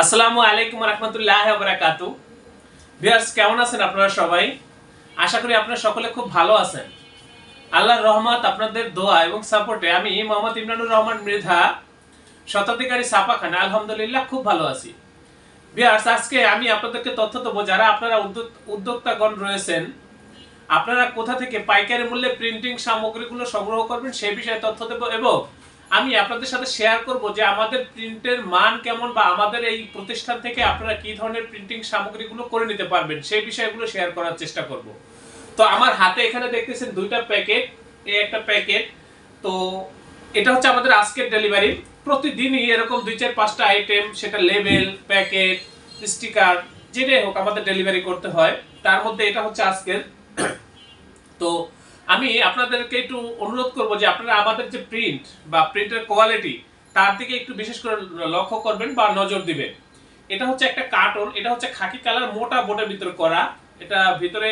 আসসালামু আলাইকুম রহমতুল্লাহ বারাকাতু। ভিউয়ার্স, কেমন আছেন আপনারা সবাই? আশা করি আপনারা সকলে খুব ভালো আছেন। আল্লাহর রহমত, আপনাদের দোয়া এবং সাপোর্টে আমি মোহাম্মদ ইমরানুর রহমান মৃধা, শতাধিকারী ছাপাখানা, আলহামদুলিল্লাহ খুব ভালো আছি। ভিউয়ার্স, আজকে আমি আপনাদেরকে তথ্য দেবো যারা আপনারা উদ্যোক্তাগণ রয়েছেন, আপনারা কোথা থেকে পাইকারি মূল্যে প্রিন্টিং সামগ্রীগুলো সংগ্রহ করবেন সেই বিষয়ে তথ্য দেবো, এবং আমি আপনাদের সাথে শেয়ার করব যে আমাদের প্রিন্টের মান কেমন বা আমাদের এই প্রতিষ্ঠান থেকে আপনারা কি ধরনের প্রিন্টিং সামগ্রীগুলো করে নিতে পারবেন সেই বিষয়গুলো শেয়ার করার চেষ্টা করব। তো আমার হাতে এখানে দেখতেছেন দুইটা প্যাকেট, এই একটা প্যাকেট। তো এটা হচ্ছে আমাদের আজকের ডেলিভারি। প্রতিদিনই এরকম 2-4-5টা আইটেম, সেটা লেবেল, প্যাকেট, স্টিকার, যেটাই হোক আমাদের ডেলিভারি করতে হয়। তার মধ্যে এটা হচ্ছে আজকের। তো আমি আপনাদেরকে একটু অনুরোধ করব যে আপনারা আমাদের যে প্রিন্ট বা প্রিন্টের কোয়ালিটি তার দিকে একটু বিশেষ করে লক্ষ্য করবেন বা নজর দিবেন। এটা হচ্ছে একটা কার্টন, এটা হচ্ছে খাকি কালার মোটা বোর্ডের ভিতরে করা, এটা ভিতরে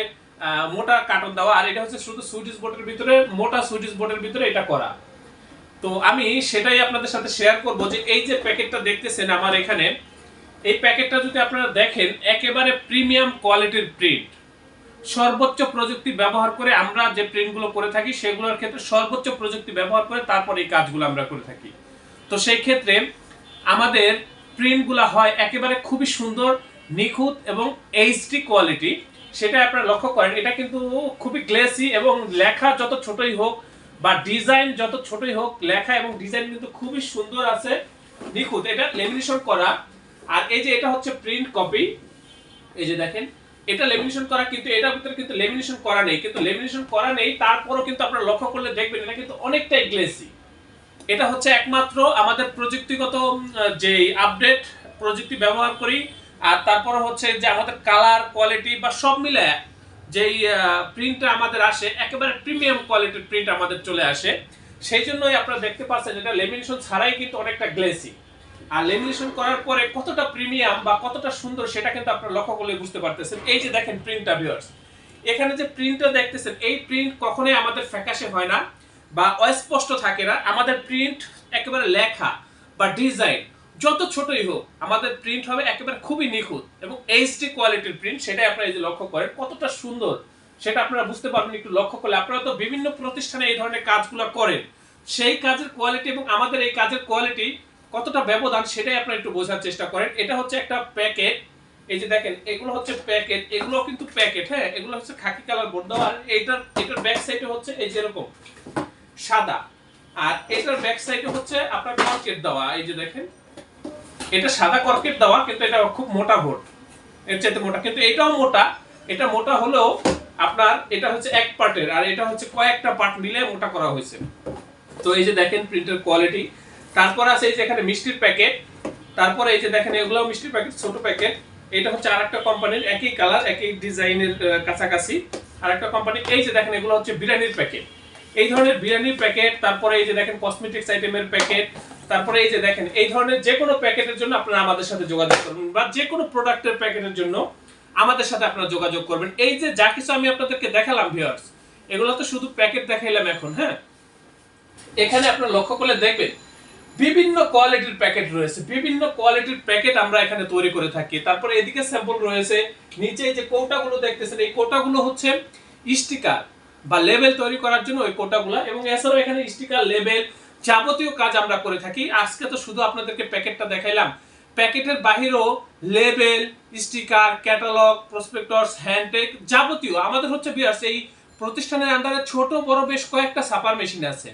মোটা কার্টন দেওয়া, আর এটা হচ্ছে শুধু সুইডিশ বোর্ডের ভিতরে, মোটা সুইডিশ বোর্ডের ভিতরে এটা করা। তো আমি সেটাই আপনাদের সাথে শেয়ার করব যে এই যে প্যাকেটটা দেখতেছেন আমার এখানে, এই প্যাকেটটা যদি আপনারা দেখেন একেবারে প্রিমিয়াম কোয়ালিটির প্রিন্ট, সর্বোচ্চ প্রযুক্তি ব্যবহার করে আমরা যে প্রিন্টগুলো করে থাকি সেগুলোর ক্ষেত্রে সর্বোচ্চ প্রযুক্তি ব্যবহার করে তারপর এই কাজগুলো আমরা করে থাকি। তো সেই ক্ষেত্রে আমাদের প্রিন্টগুলো হয় একেবারে খুবই সুন্দর, নিখুঁত এবং এইচডি কোয়ালিটি। সেটা আপনারা লক্ষ্য করেন, এটা কিন্তু খুবই গ্লেসি এবং লেখা যত ছোটই হোক বা ডিজাইন যত ছোটই হোক, লেখা এবং ডিজাইন কিন্তু খুবই সুন্দর আছে, নিখুঁত। এটা লেমিনেশন করা। আর এই যে এটা হচ্ছে প্রিন্ট কপি, এই যে দেখেন এটা লেমিনেশন করা, কিন্তু এটার ভিতরে কিন্তু লেমিনেশন করা নেই, কিন্তু লেমিনেশন করা নেই তারপরও কিন্তু আপনারা লক্ষ্য করলে দেখবেন এটা কিন্তু অনেকটাই গ্লেসি। এটা হচ্ছে একমাত্র আমাদের প্রযুক্তিগত যে আপডেট প্রযুক্তি ব্যবহার করি, আর তারপর হচ্ছে যে আমাদের কালার কোয়ালিটি বা সব মিলে যেই প্রিন্টটা আমাদের আসে একেবারে প্রিমিয়াম কোয়ালিটির প্রিন্ট আমাদের চলে আসে। সেই জন্যই আপনারা দেখতে পাচ্ছেন এটা লেমিনেশন ছাড়াই কিন্তু অনেকটা গ্লেসি, আর লেমিনেশন করার পরে কতটা প্রিমিয়াম বা কতটা সুন্দর সেটা কিন্তু আপনারা লক্ষ্য করলে বুঝতে পারতেছেন। এই যে দেখেন প্রিন্টটা ভিউয়ার্স, এখানে যে প্রিন্টটা দেখতেছেন এই প্রিন্ট কখনোই আমাদের ফ্যাকাশে হয় না বা অস্পষ্ট থাকে না। আমাদের প্রিন্ট একেবারে লেখা বা ডিজাইন যত ছোটই হোক আমাদের প্রিন্ট হবে একেবারে খুবই নিখুঁত এবং এইচডি কোয়ালিটির প্রিন্ট। সেটাই আপনারা এই যে লক্ষ্য করেন কতটা সুন্দর, সেটা আপনারা বুঝতে পারবেন একটু লক্ষ্য করলে। আপনারা তো বিভিন্ন প্রতিষ্ঠানে এই ধরনের কাজগুলো করেন, সেই কাজের কোয়ালিটি এবং আমাদের এই কাজের কোয়ালিটি কতটা ব্যবধান সেটাই আপনারা একটু বোঝার চেষ্টা করেন। এটা হচ্ছে একটা প্যাকেট, এই যে দেখেন এগুলো হচ্ছে প্যাকেট, এগুলো কিন্তু প্যাকেট, হ্যাঁ এগুলো হচ্ছে খাকি কালার বোর্ড দেওয়া। আর এটার ব্যাক সাইডে হচ্ছে এই যেরকম সাদা, আর এটার ব্যাক সাইডে হচ্ছে আপনার কর্কেট দেওয়া। এই যে দেখেন এটা সাদা কর্কেট দেওয়া, কিন্তু এটা খুব মোটা বোর্ড, এর চাইতে মোটা, কিন্তু এটাও মোটা। এটা মোটা হলেও আপনার এটা হচ্ছে এক পার্টের, আর এটা হচ্ছে কয়েকটা পার্ট মিলে মোটা করা হয়েছে। তো এই যে দেখেন প্রিন্টের কোয়ালিটি। তারপর আছে এই যে এখানে মিষ্টির প্যাকেট, তারপরে এই যে দেখেন এগুলো মিষ্টির প্যাকেট, ছোট প্যাকেট। এটা হচ্ছে আরেকটা কোম্পানির, একই কালার একই ডিজাইনের কাছাকাছি আরেকটা কোম্পানি। এই যে দেখেন এগুলো হচ্ছে বিরিয়ানির প্যাকেট, এই ধরনের বিরিয়ানির প্যাকেট। তারপরে এই যে দেখেন কসমেটিক্স আইটেমের প্যাকেট। তারপরে এই যে দেখেন এই ধরনের যে কোনো প্যাকেটের জন্য আপনারা আমাদের সাথে যোগাযোগ করবেন, বা যে কোনো প্রোডাক্টের প্যাকেটের জন্য আমাদের সাথে আপনারা যোগাযোগ করবেন। এই যে যা কিছু আমি আপনাদেরকে দেখালাম ভিউয়ার্স, এগুলো তো শুধু প্যাকেট দেখাইলাম এখন, হ্যাঁ এখানে আপনারা লক্ষ্য করলে দেখবেন বিভিন্ন কোয়ালিটির প্যাকেট রয়েছে, বিভিন্ন কোয়ালিটির প্যাকেট আমরা এখানে তৈরি করে থাকি। তারপরে এদিকে স্যাম্পল রয়েছে, নিচে যে কোটাগুলো দেখতেছেন এই কোটাগুলো হচ্ছে স্টিকার বা লেবেল তৈরি করার জন্য ওই কোটাগুলো, এবং এছাড়াও এখানে স্টিকার, লেবেল যাবতীয় কাজ আমরা করে থাকি। আজকে তো শুধু আপনাদেরকে প্যাকেটটা দেখাইলাম, প্যাকেটের বাহিরেও লেবেল, স্টিকার, ক্যাটালগ, প্রসপেক্টস, হ্যান্ডটেগ যাবতীয় আমাদের হচ্ছে ভিউয়ার্স এই প্রতিষ্ঠানের আন্ডারে ছোট বড় বেশ কয়েকটা ছাপার মেশিন আছে।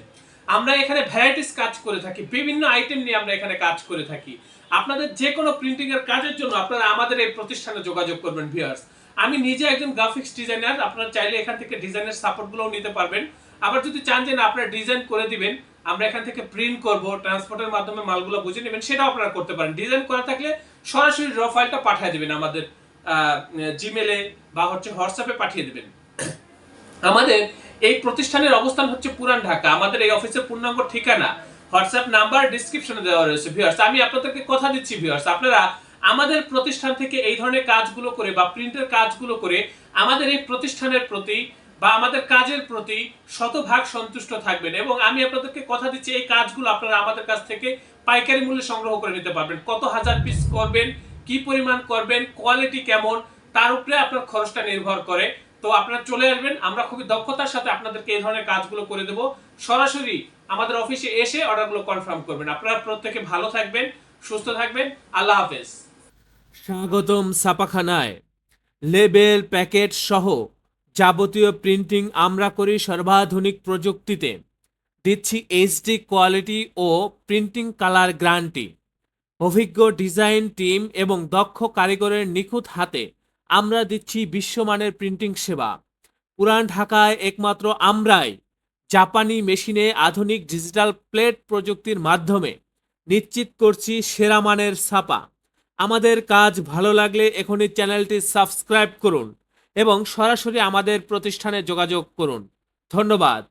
আমরা এখানে ভ্যারাইটিস কাজ করে থাকি, বিভিন্ন আইটেম নিয়ে আমরা এখানে কাজ করে থাকি। আপনাদের যে কোনো প্রিন্টিং এর কাজের জন্য আপনারা আমাদের এই প্রতিষ্ঠানে যোগাযোগ করবেন ভিউয়ার্স। আমি নিজে একজন গ্রাফিক্স ডিজাইনার, আপনারা চাইলে এখান থেকে ডিজাইনের সাপোর্টগুলোও নিতে পারবেন। আবার যদি চান যে না আপনারা ডিজাইন করে দিবেন, আমরা এখান থেকে প্রিন্ট করব, ট্রান্সপোর্টের মাধ্যমে মালগুলো বুঝে নেবেন, সেটাও আপনারা করতে পারেন। ডিজাইন করা থাকলে সরাসরি র ফাইলটা পাঠিয়ে দিবেন আমাদের জিমেলে বা হচ্ছে হোয়াটসঅ্যাপে পাঠিয়ে দিবেন। আমাদের এই প্রতিষ্ঠানের অবস্থান হচ্ছে পুরান ঢাকা। আমাদের এই অফিসের পূর্ণাঙ্গ ঠিকানা, হোয়াটসঅ্যাপ নাম্বার ডিসক্রিপশনে দেওয়া রয়েছে ভিউয়ার্স। আমি আপনাদেরকে কথা দিচ্ছি ভিউয়ার্স, আপনারা আমাদের প্রতিষ্ঠান থেকে এই ধরনের কাজগুলো করে বা প্রিন্টের কাজগুলো করে আমাদের এই প্রতিষ্ঠানের প্রতি বা আমাদের কাজের প্রতি শতভাগ সন্তুষ্ট থাকবেন, এবং আমি আপনাদেরকে কথা দিচ্ছি এই কাজগুলো আপনারা আমাদের কাছ থেকে পাইকারি মূল্যে সংগ্রহ করে নিতে পারবেন। কত হাজার পিস করবেন, কি পরিমাণ করবেন, কোয়ালিটি কেমন, তার উপরে আপনার খরচটা নির্ভর করে। তো আপনারা চলে আসবেন, আমরা খুবই দক্ষতার সাথে আপনাদেরকে এই ধরনের কাজগুলো করে দেব। সরাসরি আমাদের অফিসে এসে অর্ডারগুলো কনফার্ম করবেন। আপনারা প্রত্যেকে ভালো থাকবেন, সুস্থ থাকবেন। আল্লাহ হাফেজ। স্বাগতম ছাপাখানায়। লেবেল, প্যাকেট সহ যাবতীয় প্রিন্টিং আমরা করি সর্বাধুনিক প্রযুক্তিতে। দিচ্ছি এইচডি কোয়ালিটি ও প্রিন্টিং কালার গ্যারান্টি। অভিজ্ঞ ডিজাইন টিম এবং দক্ষ কারিগরের নিখুঁত হাতে আমরা দিচ্ছি বিশ্বমানের প্রিন্টিং সেবা। পুরান ঢাকায় একমাত্র আমরাই জাপানি মেশিনে আধুনিক ডিজিটাল প্লেট প্রযুক্তির মাধ্যমে নিশ্চিত করছি সেরা মানের ছাপা। আমাদের কাজ ভালো লাগলে এখনই চ্যানেলটি সাবস্ক্রাইব করুন এবং সরাসরি আমাদের প্রতিষ্ঠানে যোগাযোগ করুন। ধন্যবাদ।